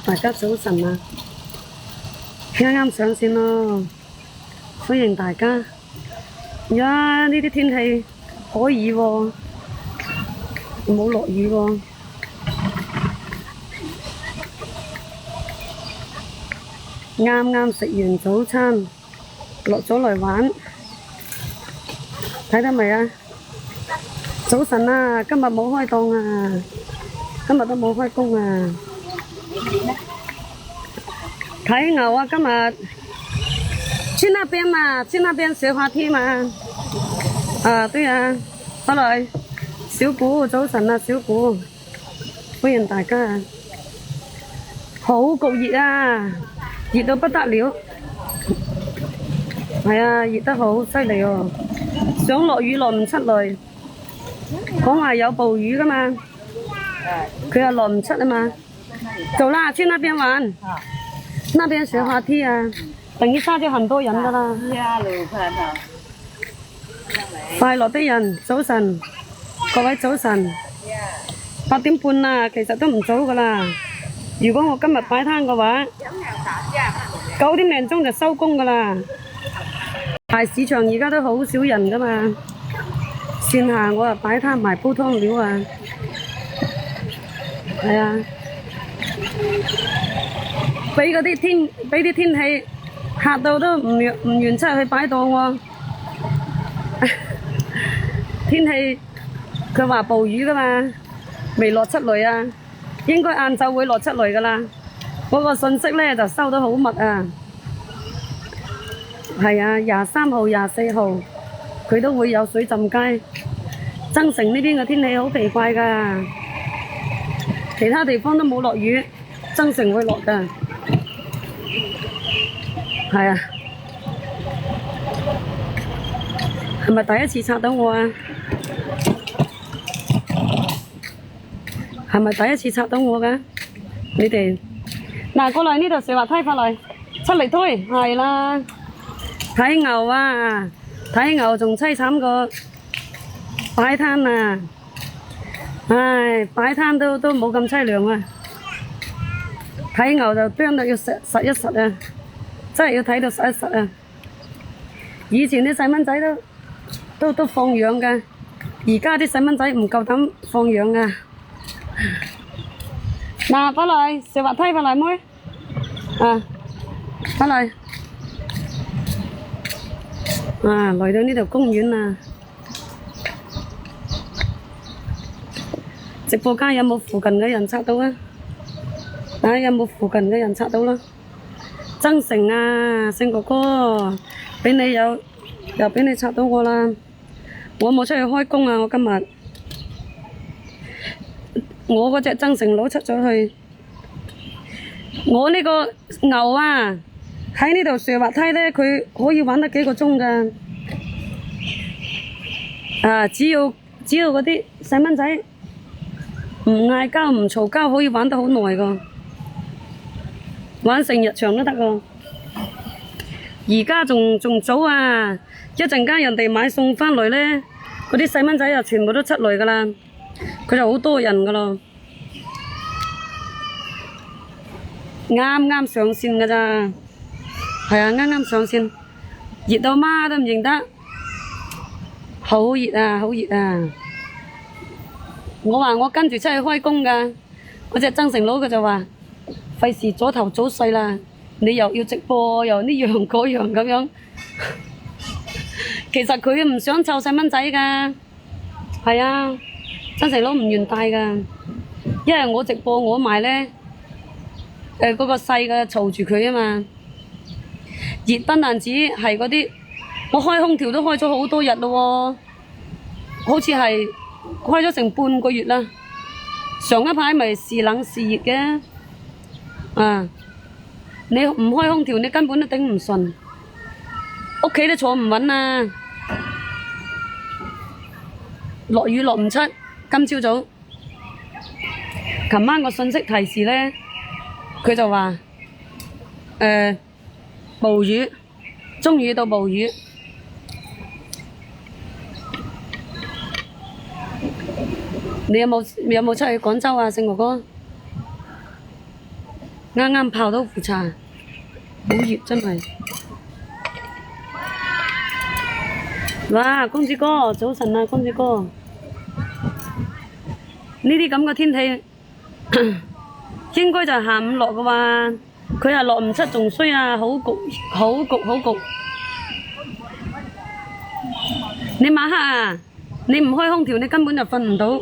大家早晨啊！啱啱上線咯，歡迎大家。呀，呢啲天氣可以喎，冇落雨喎。啱啱食完早餐，落咗嚟玩，睇到未啊？早晨啊，今日冇開檔啊，今日都冇開工啊。睇牛啊，今日去那邊嘛，去那邊學滑梯嘛。啊，對啊，好來，小古早晨啊，小古，歡迎大家啊！好焗熱啊，熱到不得了。係啊，熱得好犀利喎，想落雨落唔出嚟，講話有暴雨噶嘛，佢又落唔出啊嘛。走啦，去那邊玩。那邊學滑梯啊，等一下就很多人噶啦。快樂的人，早晨，各位早晨。8點半啦，其實都唔早噶啦。如果我今日擺攤嘅話，9點零鐘就收工噶啦。大市場而家都好少人噶嘛，線下我啊擺攤賣煲湯料啊，係啊。俾啲天氣嚇到都唔願出去擺檔喎。天氣佢話暴雨噶嘛，未落出嚟啊，應該晏晝會落出嚟噶啦。嗰個信息呢就收得好密啊。係啊，23號、24號佢都會有水浸街。增城呢邊嘅天氣好奇怪噶，其他地方都冇落雨，增城會落噶。係啊，係咪第一次刷到我啊？係咪第一次刷到我㗎？你哋嗱過嚟呢度上滑梯返嚟，出嚟推係啦。睇牛啊，睇牛仲凄慘過擺攤啊！唉，擺攤都冇咁凄涼啊！睇牛就啄到要實一實啊！真係要睇到實一實啊！以前啲細蚊仔都放養㗎，而家啲細蚊仔唔夠膽放養啊！嗱，返嚟上滑梯返嚟妹，啊，返嚟，啊，嚟到呢度公園啊！直播間有冇附近嘅人刷到啊？啊，有冇附近嘅人刷到啦？增城啊，勝哥哥，俾你又俾你刷到我啦！我冇出去開工啊，我今日我嗰隻增城佬出咗去，我呢個牛啊喺呢度上滑梯呢，佢可以玩得幾個鐘㗎。啊，只要嗰啲細蚊仔唔嗌交唔嘈交，可以玩得好耐㗎。玩成日長都得喎，而家仲早啊！一陣間人哋買餸返嚟呢，嗰啲細蚊仔又全部都出嚟㗎啦，佢就好多人㗎咯。啱啱上線㗎咋，係啊，啱啱上線，熱到媽都唔認得，好熱啊，好熱啊！我話我跟住出去開工㗎，嗰隻增城佬佢就話。費事阻頭阻勢啦！你又要直播，又呢樣嗰樣咁樣。其實佢唔想湊細蚊仔㗎，係啊，增城佬唔願帶㗎，因為我直播我賣呢，嗰個細嘅嘈住佢啊嘛。熱不單止係嗰啲，我開空調都開咗好多日咯喎，好似係開咗成半個月啦。上一排咪時冷時熱嘅。啊！你唔開空調，你根本都頂唔順，屋企都坐唔穩啊！落雨落唔出，今朝早，琴晚個信息提示呢，佢就話暴雨，中雨到暴雨。你有冇出去廣州啊，勝哥哥？啱啱泡到壺茶，好熱真係。哇，公子哥，早晨啊，公子哥！呢啲咁嘅天氣，應該就係下午落嘅話，佢係落唔出仲衰啊，好焗，好焗，好焗。你晚黑啊，你唔開空調，你根本就瞓唔到。